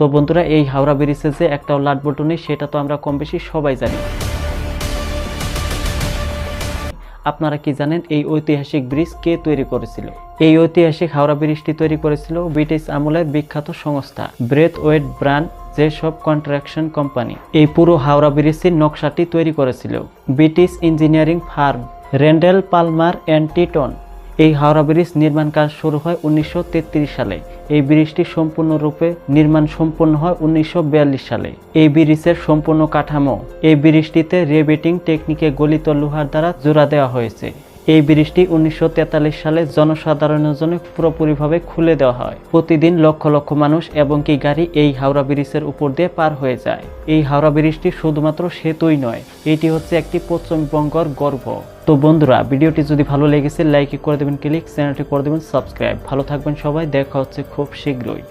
তো বন্ধুরা, এই হাওড়া ব্রিজে যে একটাও লাট বল্টু নেই সেটা তো আমরা কম বেশি সবাই জানি। আপনারা কি জানেন এই ঐতিহাসিক ব্রিজ কে তৈরি করেছিল? এই ঐতিহাসিক হাওড়া ব্রিজটি তৈরি করেছিল ব্রিটিশ আমলের বিখ্যাত সংস্থা ব্রেথওয়েট ব্রান্ড যেসব কন্ট্রাকশন কোম্পানি। এই পুরো হাওড়া ব্রিজের নকশাটি তৈরি করেছিল British engineering firm Rendel Palmer and Tritton. এই হাওড়া ব্রিজ নির্মাণ কাজ শুরু হয় 1933 সালে। এই ব্রিজটি সম্পূর্ণরূপে নির্মাণ সম্পন্ন হয় 1942 সালে। এই ব্রিজের সম্পূর্ণ কাঠামো এই ব্রিজটিতে রিবেটিং টেকনিকে গলিত লোহার দ্বারা জোড়া দেওয়া হয়েছে। এই ব্রিজটি 1943 সালে জনসাধারণের জন্য পুরোপুরিভাবে খুলে দেওয়া হয়। প্রতিদিন লক্ষ লক্ষ মানুষ এবং কি গাড়ি এই হাওড়া ব্রিজের উপর দিয়ে পার হয়ে যায়। এই হাওড়া ব্রিজটি শুধুমাত্র সেতুই নয়, এটি হচ্ছে একটি পশ্চিমবঙ্গের গর্ব। তো বন্ধুরা, ভিডিওটি যদি ভালো লেগেছে লাইক করে দেবেন, ক্লিক চ্যানেলটি করে দেবেন সাবস্ক্রাইব। ভালো থাকবেন সবাই, দেখা হচ্ছে খুব শীঘ্রই।